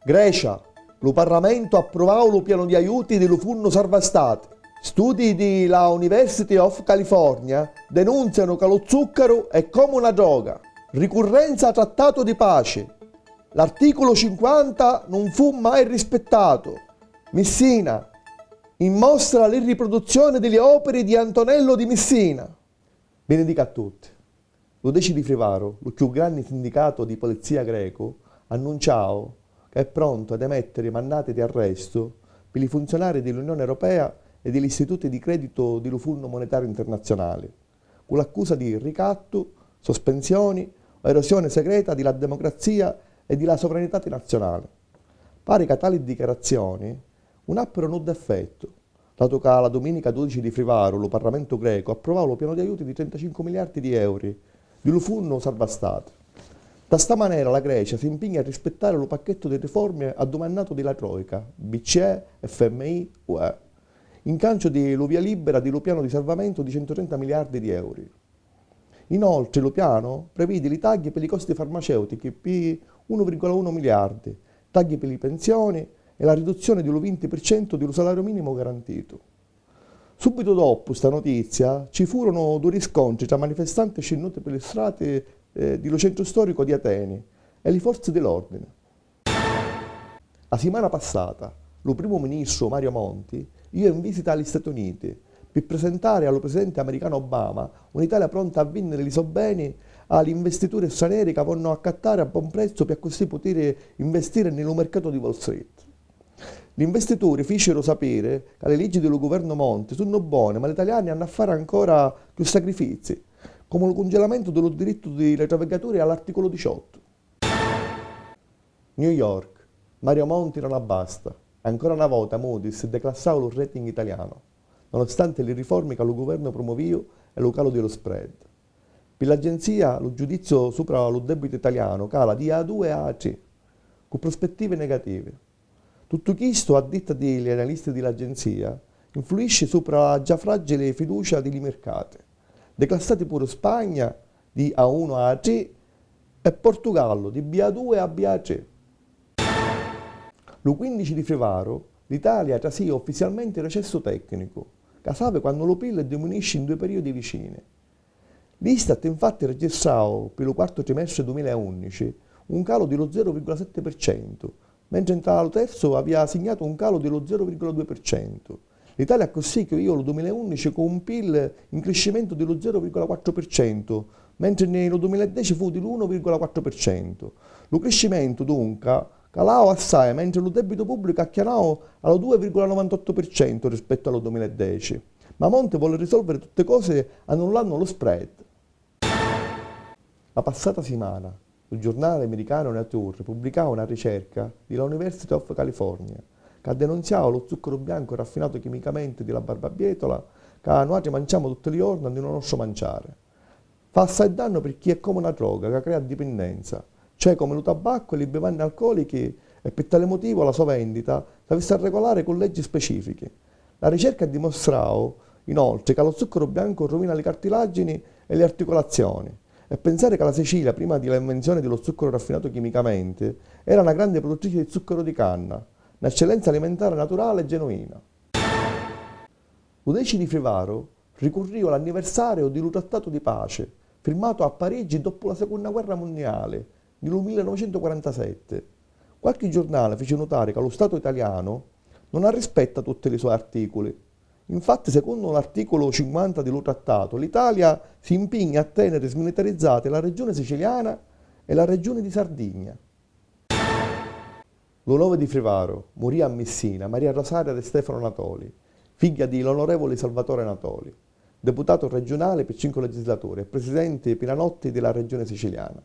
Grecia, lo Parlamento ha approvato il piano di aiuti dello Fondo Salva Stati. Studi della University of California denunziano che lo zucchero è come una droga. Ricorrenza al trattato di pace. L'articolo 50 non fu mai rispettato. Messina, in mostra l'irriproduzione delle opere di Antonello di Messina. Benedica a tutti. Lo 10 di Frevaro, il più grande sindacato di polizia greco, annunciò che è pronto ad emettere mandati di arresto per i funzionari dell'Unione Europea e degli istituti di credito dello Fondo Monetario Internazionale, con l'accusa di ricatto, sospensioni o erosione segreta della democrazia e della sovranità nazionale. Pare che tali dichiarazioni non abbiano nulla effetto, dato che la domenica 12 di Frevaro il Parlamento greco approvò il piano di aiuti di 35 miliardi di euro dello Fondo Salva Stati. Da sta maniera la Grecia si impegna a rispettare il pacchetto di riforme addomandato della Troica, BCE, FMI, UE, in cambio di via libera dello piano di salvamento di 130 miliardi di euro. Inoltre lo piano prevede i tagli per i costi farmaceutici per 1,1 miliardi, tagli per le pensioni e la riduzione dello 20% dello salario minimo garantito. Subito dopo questa notizia ci furono due riscontri tra manifestanti scenduti per le strade dello centro storico di Atene e le forze dell'ordine. La settimana passata, il primo ministro Mario Monti è in visita agli Stati Uniti per presentare al presidente americano Obama un'Italia pronta a vendere i suoi beni agli investitori stranieri che vanno a accattare a buon prezzo per così poter investire nel mercato di Wall Street. Gli investitori fecero sapere che le leggi del governo Monti sono buone, ma gli italiani hanno a fare ancora più sacrifici, come il congelamento dello diritto delle navigatori all'articolo 18. New York, Mario Monti non abbasta. Ancora una volta Moody's declassava il rating italiano, nonostante le riforme che il governo promuoveva e lo calo dello spread. Per l'agenzia, lo giudizio sopra lo debito italiano cala di A2 a A3, con prospettive negative. Tutto questo, a detta degli analisti dell'agenzia, influisce sopra la già fragile fiducia dei mercati, declassati pure Spagna di A1 a A3 e Portogallo di BA2 a BA3. Lo 15 di Frevaro l'Italia trasì ufficialmente il recesso tecnico, che salve quando lo PIL diminuisce in due periodi vicini. L'Istat infatti registrò per il quarto trimestre 2011 un calo dello 0,7%, mentre il terzo aveva segnato un calo dello 0,2%. L'Italia così chiudeva il 2011 con un PIL in crescimento dello 0,4%, mentre nel 2010 fu dell'1,4%. Lo crescimento dunque calò assai, mentre lo debito pubblico acchianò allo 2,98% rispetto allo 2010. Ma Monti vuole risolvere tutte cose annullando lo spread. La passata settimana il giornale americano Nature pubblicava una ricerca della University of California che denunziava lo zucchero bianco raffinato chimicamente della barbabietola che noi mangiamo tutti i giorni e non nostro mangiare. Fa assai danno per chi è come una droga che crea dipendenza, cioè come il tabacco e le bevande alcoliche, e per tale motivo la sua vendita deve regolare con leggi specifiche. La ricerca ha dimostrato inoltre che lo zucchero bianco rovina le cartilagini e le articolazioni, e pensare che la Sicilia, prima dell'invenzione dello zucchero raffinato chimicamente, era una grande produttrice di zucchero di canna, un'eccellenza alimentare naturale e genuina. Lo 10 di Frevaro ricorriva l'anniversario del trattato di pace, firmato a Parigi dopo la Seconda Guerra Mondiale, nel 1947. Qualche giornale fece notare che lo Stato italiano non rispetta tutti i suoi articoli. Infatti, secondo l'articolo 50 dello trattato, l'Italia si impegna a tenere smilitarizzate la regione siciliana e la regione di Sardegna. Lo 9 di Frevaro morì a Messina Maria Rosaria De Stefano Natoli, figlia dell'onorevole Salvatore Natoli, deputato regionale per 5 legislature e presidente per la notte della regione siciliana.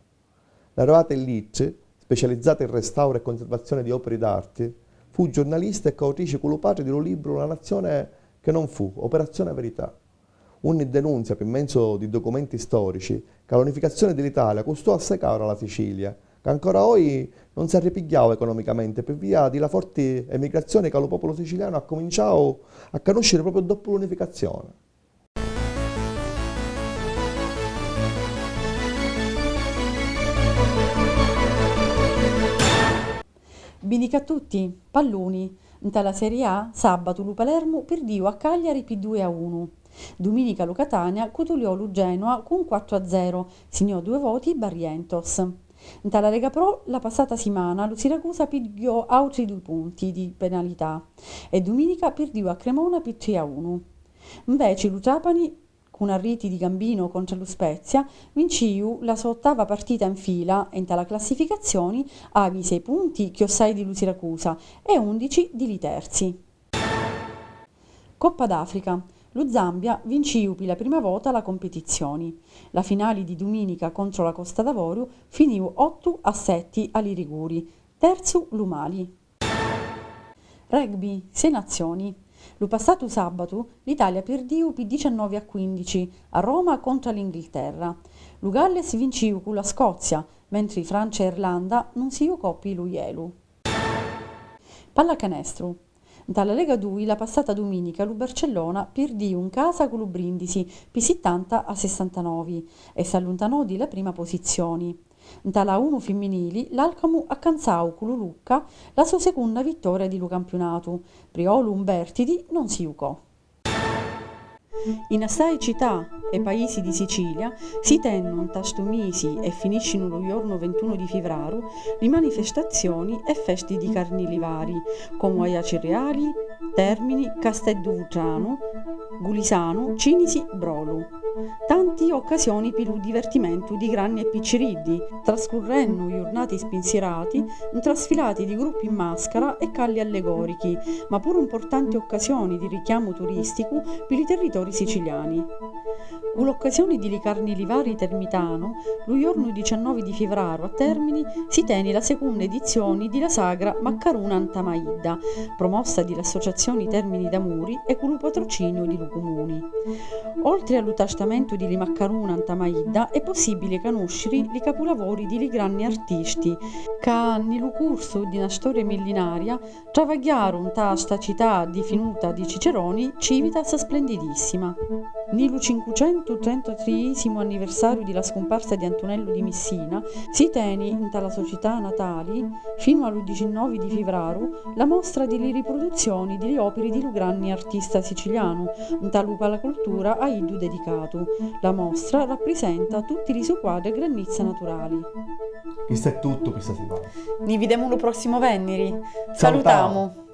Laureata in Licce, specializzata in restauro e conservazione di opere d'arte, fu giornalista e coautrice con lo padre del libro La nazione che non fu, Operazione Verità. Una denunzia per mezzo di documenti storici che l'unificazione dell'Italia costò assai caro alla Sicilia, che ancora oggi non si arripigliava economicamente per via della forte emigrazione che lo popolo siciliano ha cominciato a conoscere proprio dopo l'unificazione. Bendica a tutti, palloni. Nella Serie A, sabato lu Palermo perdiu a Cagliari per 2-1. Domenica lu Catania cutuliò lu Genoa con 4-0, segnò 2 voti Barrientos. Nella Lega Pro, la passata settimana, lu Siracusa pigliò altri 2 punti di penalità e domenica perdiu a Cremona per 3-1. Invece lu Trapani, con una rete di Gambino contro lo Spezia, vinciu la sua ottava partita in fila e nella classificazione ha 6 punti che 6 di Siracusa e 11 di terzi. Coppa d'Africa. Lo Zambia vinciu per la prima volta la competizione. La finale di domenica contro la Costa d'Avorio finiu 8-7 ai rigori. Terzo lo Mali. Rugby, 6 nazioni. Lo passato sabato l'Italia perdiu per 19-15 a Roma contro l'Inghilterra. Lo Galles vinciu con la Scozia, mentre Francia e Irlanda non si coppi lo ielu. Pallacanestro. Dalla Lega 2 la passata domenica lo Barcellona perdiu in casa con lo Brindisi per 70-69 e si allontanò dalla prima posizione. Dalla 1 femminili l'Alcamu accanzau con lo Lucca la sua seconda vittoria di lo campionato. Priolo Umbertidi non si ucò. In assai città e paesi di Sicilia si tengono tasto mesi e finiscono lo giorno 21 di febbraio le manifestazioni e feste di carnivali come Aiaci Reali, Termini, Casteldutrano, Gulisano, Cinisi, Brolu. Tante occasioni per il divertimento di grandi e picciriddi, trascorrendo giornate spensierati, trasfilati di gruppi in maschera e calli allegorici, ma pure importanti occasioni di richiamo turistico per i territori siciliani. Con l'occasione di Carnilivari Termitano, lo giorno 19 di febbraio a Termini si tiene la seconda edizione della sagra Maccaruna Antamaidda, promossa dall'Associazione Termini d'Amuri e con il patrocinio di Comuni. Oltre allo tastamento di Maccaruna Antamaidda è possibile conoscere i capolavori di grandi artisti che nel corso di una storia millenaria travagliarono sta città divenuta di Ciceroni civitas splendidissima. Nel 533 anniversario della scomparsa di Antonello di Messina si tiene in tale società natali fino al 19 di febbraio la mostra delle riproduzioni delle opere di Lugranni artista siciliano, in tale la cultura a iddu dedicato. La mostra rappresenta tutti i suoi quadri e grandezze naturali. Questo è tutto questa settimana. Ni vediamo lo prossimo venerdì. Salutiamo. Salutiamo.